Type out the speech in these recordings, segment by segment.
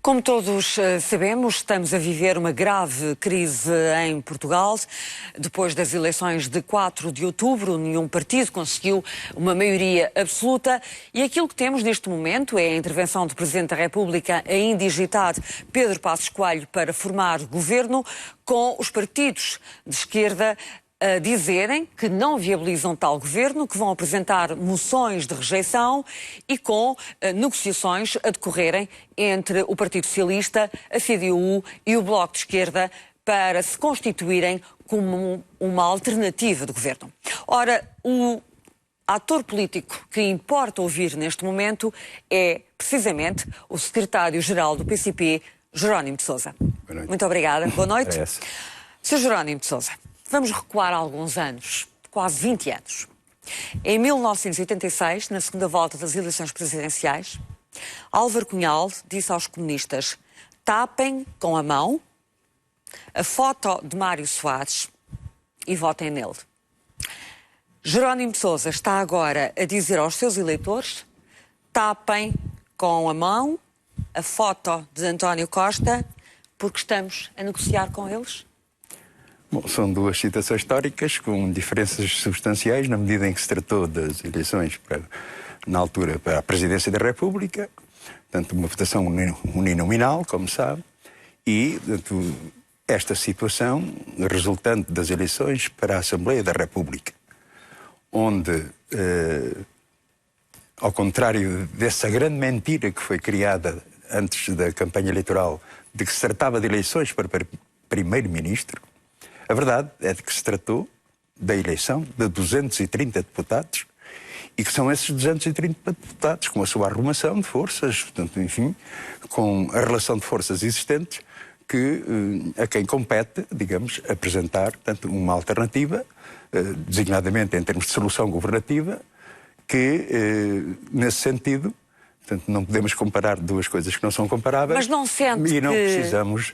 Como todos sabemos, estamos a viver uma grave crise em Portugal. Depois das eleições de 4 de outubro, nenhum partido conseguiu uma maioria absoluta e aquilo que temos neste momento é a intervenção do Presidente da República a indigitar Pedro Passos Coelho para formar governo, com os partidos de esquerda a dizerem que não viabilizam tal governo, que vão apresentar moções de rejeição e com negociações a decorrerem entre o Partido Socialista, a CDU e o Bloco de Esquerda para se constituírem como uma alternativa de governo. Ora, o ator político que importa ouvir neste momento é precisamente o secretário-geral do PCP, Jerónimo de Sousa. Muito obrigada. Boa noite. Sr. Jerónimo de Sousa, vamos recuar alguns anos, quase 20 anos. Em 1986, na segunda volta das eleições presidenciais, Álvaro Cunhal disse aos comunistas: tapem com a mão a foto de Mário Soares e votem nele. Jerónimo de Sousa está agora a dizer aos seus eleitores: tapem com a mão a foto de António Costa, porque estamos a negociar com eles? Bom, são duas situações históricas com diferenças substanciais na medida em que se tratou das eleições na altura para a Presidência da República, portanto uma votação uninominal, como sabe, e portanto, esta situação resultante das eleições para a Assembleia da República, onde, ao contrário dessa grande mentira que foi criada antes da campanha eleitoral, de que se tratava de eleições para primeiro-ministro, a verdade é de que se tratou da eleição de 230 deputados e que são esses 230 deputados com a sua arrumação de forças, portanto, enfim, com a relação de forças existentes que a quem compete, digamos, apresentar, portanto, uma alternativa, designadamente em termos de solução governativa, que, nesse sentido, portanto, não podemos comparar duas coisas que não são comparáveis. Mas não sente e não precisamos,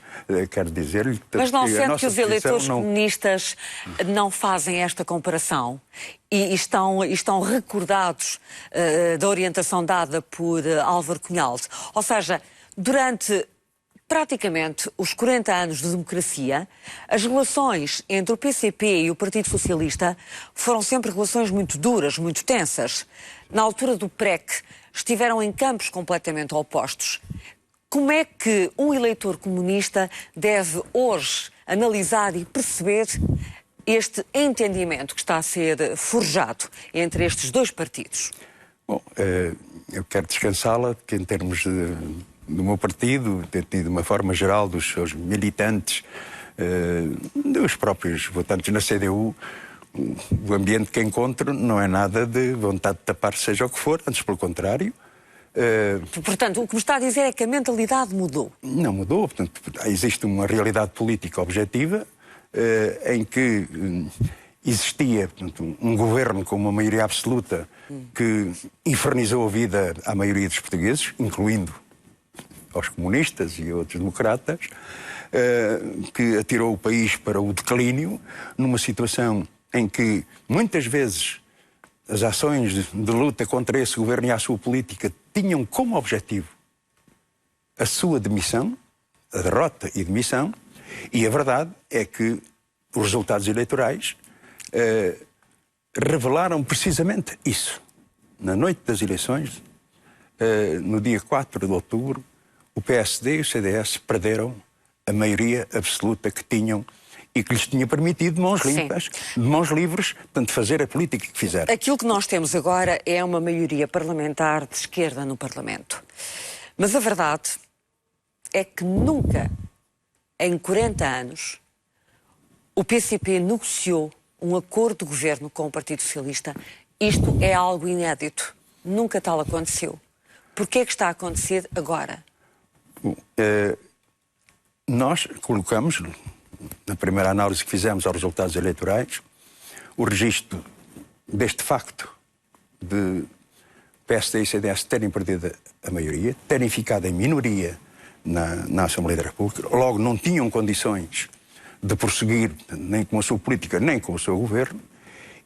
quero dizer-lhe... Mas não sente que os eleitores comunistas não fazem esta comparação e estão recordados da orientação dada por Álvaro Cunhal? Ou seja, durante praticamente os 40 anos de democracia, as relações entre o PCP e o Partido Socialista foram sempre relações muito duras, muito tensas. Na altura do PREC, estiveram em campos completamente opostos. Como é que um eleitor comunista deve hoje analisar e perceber este entendimento que está a ser forjado entre estes dois partidos? Bom, eu quero descansá-la que em termos do meu partido, de uma forma geral dos seus militantes, dos próprios votantes na CDU, o ambiente que encontro não é nada de vontade de tapar seja o que for, antes pelo contrário. Portanto, o que me está a dizer é que a mentalidade mudou. Não mudou, portanto, existe uma realidade política objetiva em que existia, portanto, um governo com uma maioria absoluta que infernizou a vida à maioria dos portugueses, incluindo aos comunistas e outros democratas, que atirou o país para o declínio, numa situação em que, muitas vezes, as ações de luta contra esse governo e a sua política tinham como objetivo a sua demissão, a derrota e demissão, e a verdade é que os resultados eleitorais revelaram precisamente isso. Na noite das eleições, no dia 4 de outubro, o PSD e o CDS perderam a maioria absoluta que tinham e que lhes tinha permitido, de mãos limpas, de mãos livres, portanto, fazer a política que fizeram. Aquilo que nós temos agora é uma maioria parlamentar de esquerda no Parlamento. Mas a verdade é que nunca, em 40 anos, o PCP negociou um acordo de governo com o Partido Socialista. Isto é algo inédito. Nunca tal aconteceu. Porquê é que está a acontecer agora? Bom, nós colocamos, na primeira análise que fizemos aos resultados eleitorais, o registro deste facto de PSD e CDS terem perdido a maioria, terem ficado em minoria na Assembleia da República, logo não tinham condições de prosseguir nem com a sua política, nem com o seu governo,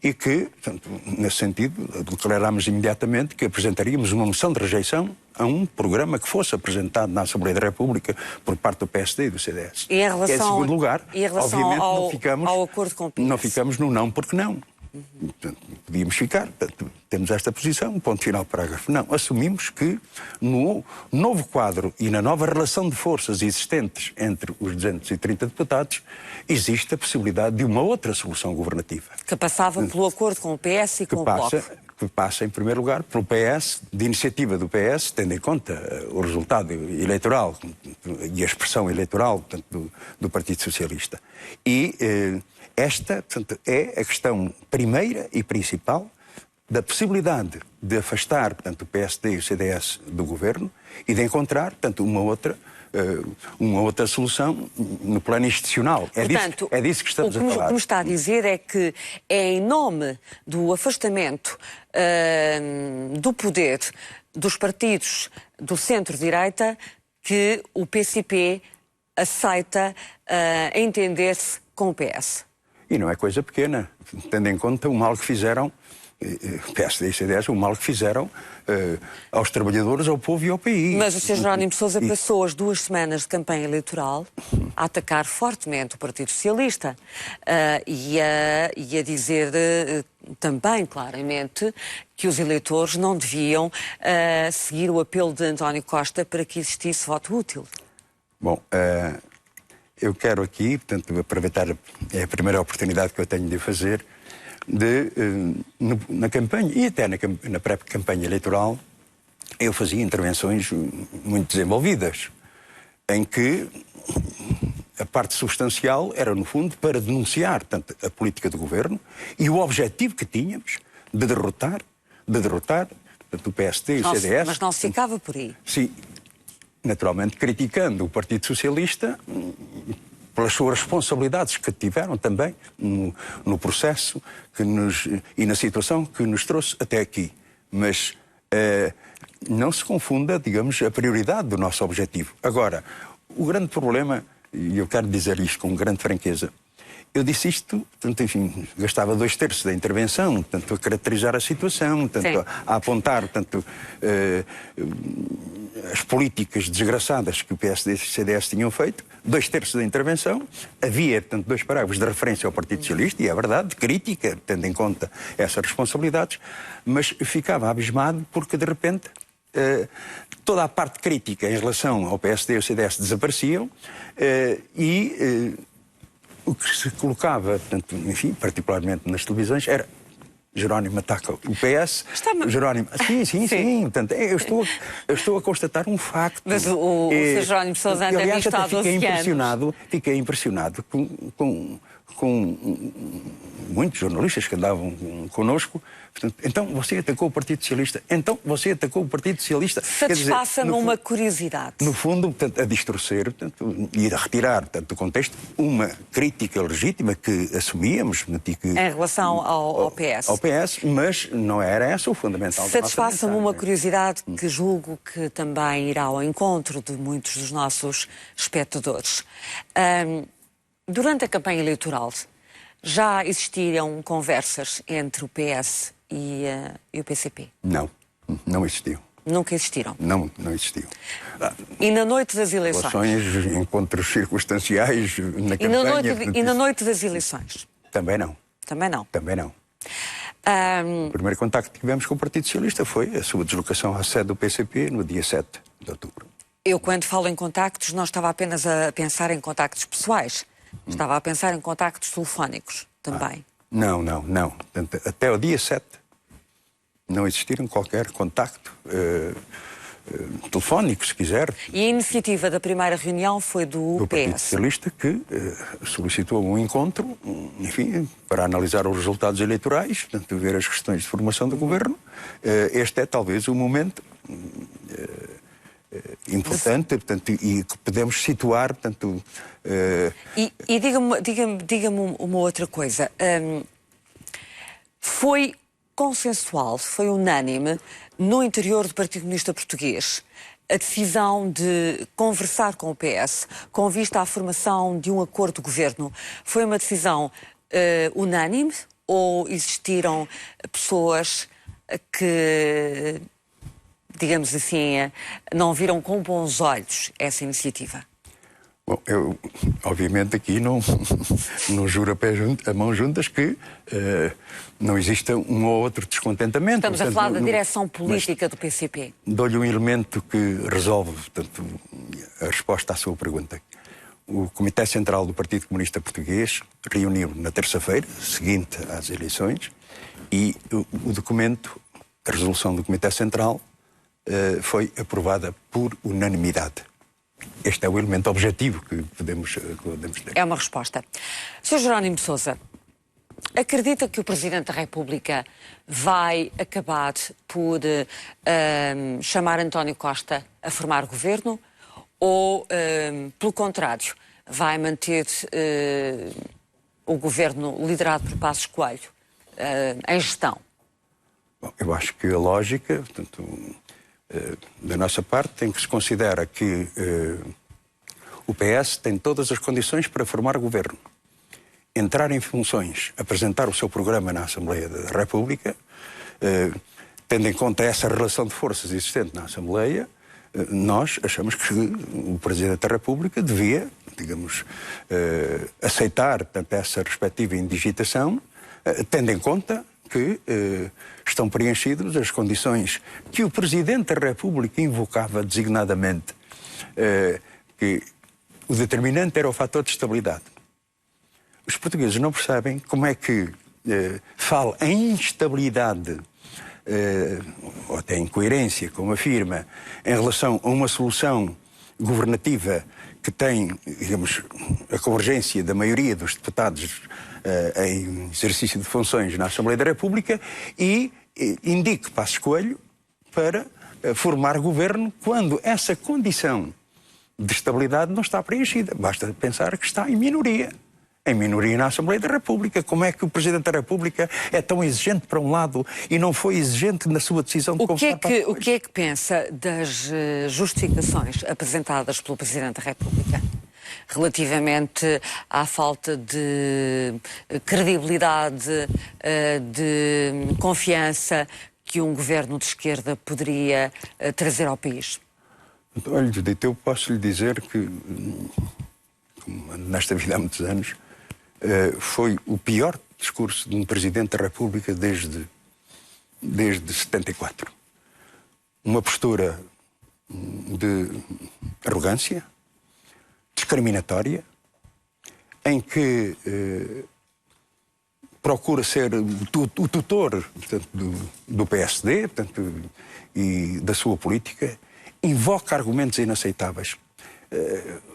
e que, portanto, nesse sentido, declarámos imediatamente que apresentaríamos uma moção de rejeição a um programa que fosse apresentado na Assembleia da República por parte do PSD e do CDS. E em relação, em segundo lugar, e em relação obviamente ao acordo com o PS? Não ficamos no não porque não. Portanto, podíamos ficar, portanto, temos esta posição, ponto final, parágrafo. Não, assumimos que no novo quadro e na nova relação de forças existentes entre os 230 deputados, existe a possibilidade de uma outra solução governativa. Que passava pelo acordo com o PS e com o Bloco. Que passa, em primeiro lugar, pelo PS, de iniciativa do PS, tendo em conta o resultado eleitoral e a expressão eleitoral, portanto, do Partido Socialista. E esta, portanto, é a questão primeira e principal da possibilidade de afastar, portanto, o PSD e o CDS do governo e de encontrar, portanto, uma outra solução no plano institucional. Portanto, é disso que estamos a falar. O que me está a dizer é que é em nome do afastamento do poder dos partidos do centro-direita que o PCP aceita entender-se com o PS. E não é coisa pequena, tendo em conta o mal que fizeram, PSD e CDS, o mal que fizeram aos trabalhadores, ao povo e ao país. Mas o Sr. Jerónimo de Sousa passou as 2 semanas de campanha eleitoral a atacar fortemente o Partido Socialista e a dizer também claramente que os eleitores não deviam seguir o apelo de António Costa para que existisse voto útil. Bom, eu quero aqui, portanto, aproveitar, é a primeira oportunidade que eu tenho de fazer, na campanha e até na pré-campanha eleitoral, eu fazia intervenções muito desenvolvidas, em que a parte substancial era, no fundo, para denunciar tanto a política do governo e o objetivo que tínhamos de derrotar tanto o PSD e o CDS. Mas não se ficava por aí. Sim, naturalmente criticando o Partido Socialista pelas suas responsabilidades que tiveram também no processo e na situação que nos trouxe até aqui. Mas não se confunda, digamos, a prioridade do nosso objetivo. Agora, o grande problema, e eu quero dizer isto com grande franqueza, eu disse isto, portanto, enfim, gastava 2/3 da intervenção, portanto, a caracterizar a situação, portanto, a apontar, portanto, as políticas desgraçadas que o PSD e o CDS tinham feito, 2/3 da intervenção, havia, portanto, 2 parágrafos de referência ao Partido Socialista, e é verdade, de crítica, tendo em conta essas responsabilidades, mas ficava abismado porque, de repente, toda a parte crítica em relação ao PSD e ao CDS desapareciam o que se colocava, portanto, enfim, particularmente nas televisões, era Jerónimo ataca o PS. Jerónimo. Sim. Portanto, eu estou a constatar um facto. Mas o Sr. Jerónimo de Sousa anda nisto há 12 anos. Fiquei impressionado com muitos jornalistas que andavam connosco. Portanto, então você atacou o Partido Socialista. Satisfaça-me uma curiosidade. No fundo, portanto, a distorcer, portanto, e a retirar, portanto, do contexto uma crítica legítima que assumíamos. Em relação ao PS. Ao PS, mas não era esse o fundamental. Satisfaça-me uma curiosidade que julgo que também irá ao encontro de muitos dos nossos espectadores. Durante a campanha eleitoral, já existiram conversas entre o PS e o PCP? Não existiu. Nunca existiram? Não existiam. E na noite das eleições? Relações, encontros circunstanciais na campanha... E na noite das eleições? Também não. Também não? Também não. O primeiro contacto que tivemos com o Partido Socialista foi a sua deslocação à sede do PCP no dia 7 de outubro. Eu, quando falo em contactos, não estava apenas a pensar em contactos pessoais. Estava a pensar em contactos telefónicos também. Não. Portanto, até o dia 7 não existiram qualquer contacto telefónico, se quiser. E a iniciativa da primeira reunião foi do PS? Partido Socialista, que solicitou um encontro, enfim, para analisar os resultados eleitorais, portanto, ver as questões de formação do governo. Este é talvez o momento importante, portanto, e que podemos situar, portanto... E diga-me uma outra coisa. Foi consensual, foi unânime, no interior do Partido Comunista Português, a decisão de conversar com o PS, com vista à formação de um acordo de governo, foi uma decisão unânime ou existiram pessoas que, digamos assim, não viram com bons olhos essa iniciativa? Bom, eu, obviamente, aqui não juro a mão juntas que não exista um ou outro descontentamento. Estamos a falar da direção política do PCP. Dou-lhe um elemento que resolve, portanto, a resposta à sua pergunta. O Comitê Central do Partido Comunista Português reuniu na terça-feira, seguinte às eleições, e o documento, a resolução do Comitê Central, foi aprovada por unanimidade. Este é o elemento objetivo que podemos ter. É uma resposta. Sr. Jerónimo de Sousa, acredita que o Presidente da República vai acabar por chamar António Costa a formar governo ou, pelo contrário, vai manter o governo liderado por Passos Coelho em gestão? Bom, eu acho que a lógica, portanto, da nossa parte, tem que se considerar que o PS tem todas as condições para formar governo. Entrar em funções, apresentar o seu programa na Assembleia da República, tendo em conta essa relação de forças existente na Assembleia, nós achamos que o Presidente da República devia, digamos, aceitar, portanto, essa respectiva indigitação, tendo em conta que estão preenchidas as condições que o Presidente da República invocava designadamente, que o determinante era o fator de estabilidade. Os portugueses não percebem como é que fala em instabilidade, ou até incoerência, como afirma, em relação a uma solução governativa que tem, digamos, a convergência da maioria dos deputados em exercício de funções na Assembleia da República e indique Passos Coelho para formar governo quando essa condição de estabilidade não está preenchida. Basta pensar que está em minoria na Assembleia da República. Como é que o Presidente da República é tão exigente para um lado e não foi exigente na sua decisão de convocar Passos Coelho? O que é que pensa das justificações apresentadas pelo Presidente da República relativamente à falta de credibilidade, de confiança que um governo de esquerda poderia trazer ao país? Olha, Judite, eu posso lhe dizer que, nesta vida há muitos anos, foi o pior discurso de um Presidente da República desde 74. Uma postura de arrogância, discriminatória, em que procura ser o tutor, portanto, do PSD, portanto, e da sua política, invoca argumentos inaceitáveis.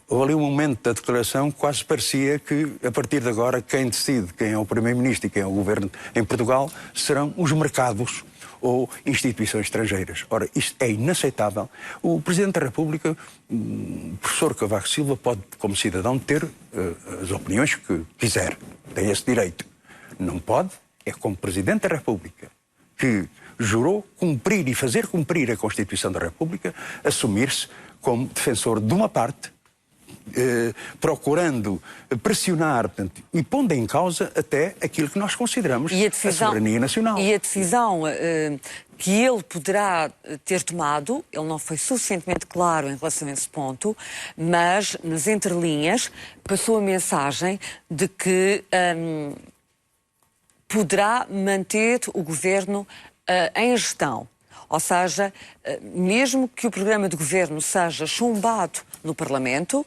Houve ali um momento da declaração que quase parecia que, a partir de agora, quem decide quem é o Primeiro-Ministro e quem é o Governo em Portugal serão os mercados ou instituições estrangeiras. Ora, isto é inaceitável. O Presidente da República, o professor Cavaco Silva, pode, como cidadão, ter as opiniões que quiser. Tem esse direito. Não pode, é como Presidente da República, que jurou cumprir e fazer cumprir a Constituição da República, assumir-se como defensor de uma parte, procurando pressionar, portanto, e pondo em causa até aquilo que nós consideramos a soberania nacional. E a decisão que ele poderá ter tomado, ele não foi suficientemente claro em relação a esse ponto, mas nas entrelinhas passou a mensagem de que poderá manter o governo em gestão. Ou seja, mesmo que o programa de governo seja chumbado no Parlamento,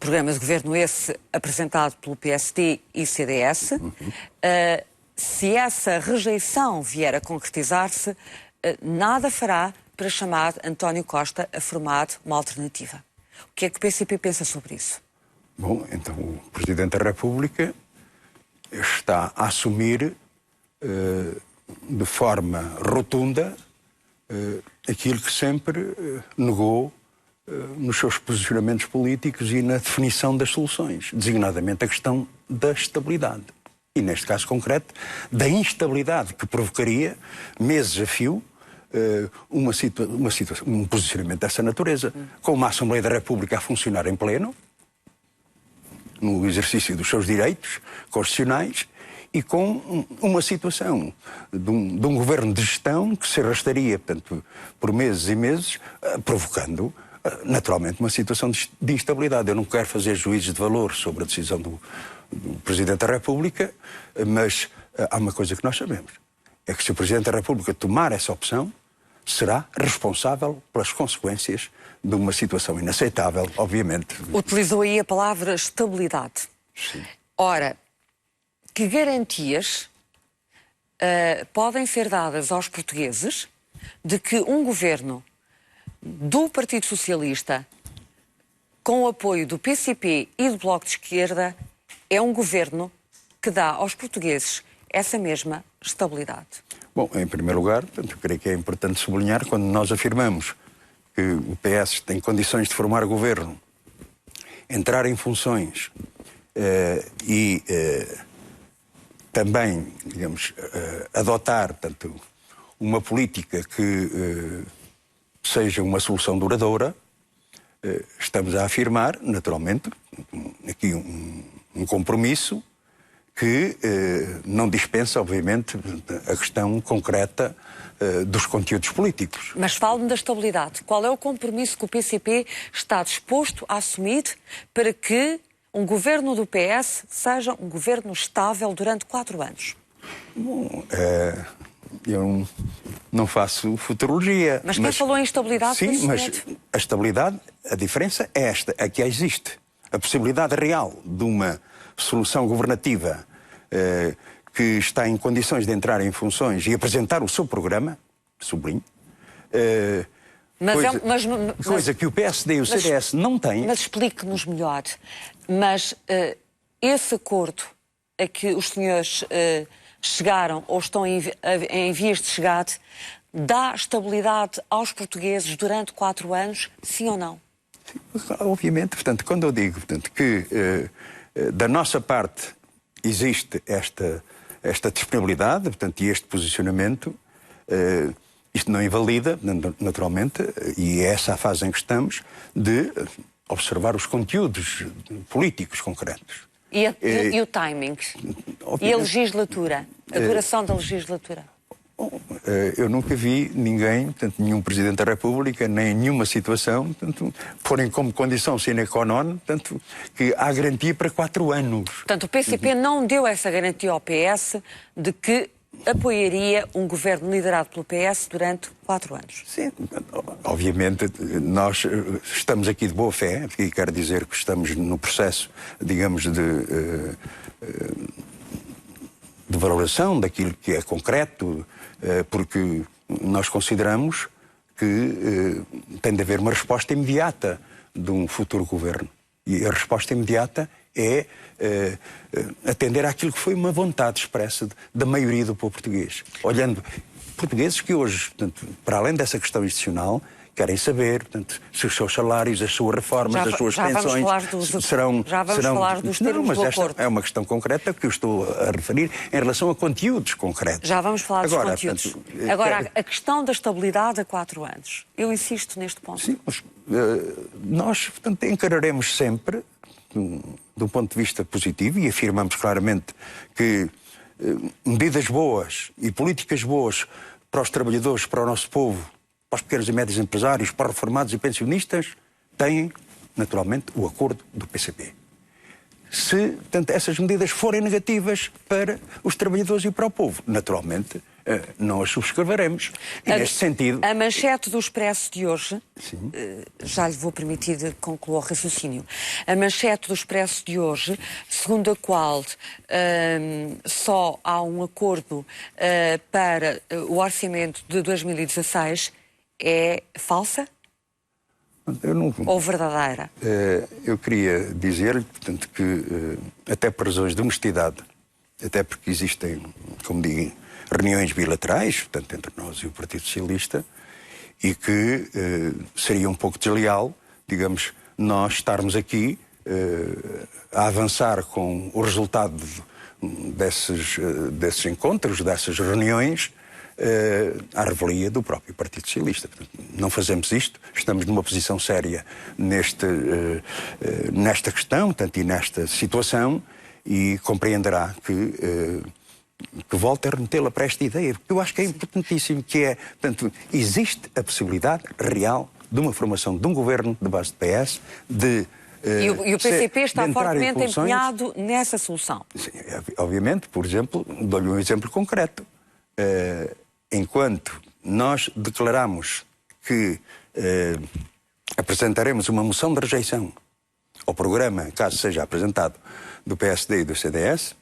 programa de governo esse apresentado pelo PSD e CDS, se essa rejeição vier a concretizar-se, nada fará para chamar António Costa a formar uma alternativa. O que é que o PCP pensa sobre isso? Bom, então o Presidente da República está a assumir de forma rotunda aquilo que sempre negou nos seus posicionamentos políticos e na definição das soluções, designadamente a questão da estabilidade. E, neste caso concreto, da instabilidade que provocaria, meses a fio, um posicionamento dessa natureza, com uma Assembleia da República a funcionar em pleno, no exercício dos seus direitos constitucionais, e com uma situação de um governo de gestão que se arrastaria, portanto, por meses e meses, provocando naturalmente uma situação de instabilidade. Eu não quero fazer juízes de valor sobre a decisão do Presidente da República, mas há uma coisa que nós sabemos, é que se o Presidente da República tomar essa opção, será responsável pelas consequências de uma situação inaceitável, obviamente. Utilizou aí a palavra estabilidade. Sim. Ora, que garantias podem ser dadas aos portugueses de que um governo do Partido Socialista, com o apoio do PCP e do Bloco de Esquerda, é um governo que dá aos portugueses essa mesma estabilidade? Bom, em primeiro lugar, portanto, eu creio que é importante sublinhar, quando nós afirmamos que o PS tem condições de formar governo, entrar em funções e também, digamos, adotar, portanto, uma política que seja uma solução duradoura, estamos a afirmar, naturalmente, aqui um compromisso que não dispensa, obviamente, a questão concreta dos conteúdos políticos. Mas fale-me da estabilidade. Qual é o compromisso que o PCP está disposto a assumir para que um governo do PS seja um governo estável durante 4 anos? Bom, eu não faço futurologia. Mas quem falou em estabilidade? Sim, mas a estabilidade, a diferença é esta, é que existe a possibilidade real de uma solução governativa que está em condições de entrar em funções e apresentar o seu programa, sublinho, coisa que o PSD e o CDS não têm. Mas explique-nos melhor. Mas esse acordo a que os senhores chegaram ou estão em vias de chegar dá estabilidade aos portugueses durante 4 anos, sim ou não? Sim, obviamente, portanto, quando eu digo que da nossa parte existe esta disponibilidade, portanto, e este posicionamento, isto não invalida, naturalmente, e é essa a fase em que estamos, de observar os conteúdos políticos concretos. E o timing? E a legislatura? A duração da legislatura? Eu nunca vi ninguém, portanto, nenhum Presidente da República, nem nenhuma situação, portanto, porem como condição sine qua non, portanto, que há garantia para 4 anos. Portanto, o PCP não deu essa garantia ao PS de que apoiaria um governo liderado pelo PS durante 4 anos. Sim, obviamente nós estamos aqui de boa fé, e quero dizer que estamos no processo, digamos, de valoração daquilo que é concreto, porque nós consideramos que tem de haver uma resposta imediata de um futuro governo. E a resposta imediata é atender àquilo que foi uma vontade expressa da maioria do povo português. Olhando portugueses que hoje, portanto, para além dessa questão institucional, querem saber, portanto, se os seus salários, as suas reformas, as suas pensões serão... Já vamos falar dos termos do acordo. É uma questão concreta que eu estou a referir em relação a conteúdos concretos. Já vamos falar dos conteúdos. Agora, a questão da estabilidade a 4 anos. Eu insisto neste ponto. Sim, mas, nós, portanto, encararemos sempre, do ponto de vista positivo, e afirmamos claramente que medidas boas e políticas boas para os trabalhadores, para o nosso povo, para os pequenos e médios empresários, para os reformados e pensionistas, têm, naturalmente, o acordo do PCP. Se, portanto, essas medidas forem negativas para os trabalhadores e para o povo, naturalmente, não as subscreveremos. E, neste sentido... A manchete do Expresso de hoje, já lhe vou permitir concluir o raciocínio, a manchete do Expresso de hoje, segundo a qual só há um acordo para o orçamento de 2016, é falsa? Ou verdadeira? Eu queria dizer-lhe, portanto, que até por razões de honestidade, até porque existem, como digo, reuniões bilaterais, portanto, entre nós e o Partido Socialista, e que seria um pouco desleal, digamos, nós estarmos aqui a avançar com o resultado desses encontros, dessas reuniões, à revelia do próprio Partido Socialista. Portanto, não fazemos isto, estamos numa posição séria nesta questão, portanto, e nesta situação, e compreenderá que que volte a remetê-la para esta ideia, porque eu acho que é importantíssimo, que é, portanto, existe a possibilidade real de uma formação de um governo de base de PS, E o PCP está fortemente empenhado nessa solução. Sim, obviamente, por exemplo, dou-lhe um exemplo concreto. Enquanto nós declaramos que apresentaremos uma moção de rejeição ao programa, caso seja apresentado, do PSD e do CDS,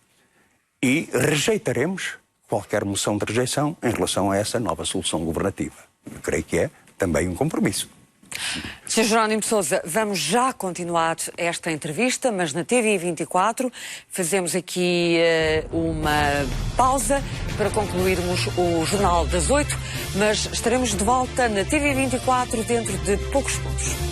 e rejeitaremos qualquer moção de rejeição em relação a essa nova solução governativa. Eu creio que é também um compromisso. Sr. Jerónimo de Sousa, vamos já continuar esta entrevista, mas na TV24 fazemos aqui uma pausa para concluirmos o Jornal das 8, mas estaremos de volta na TV24 dentro de poucos segundos.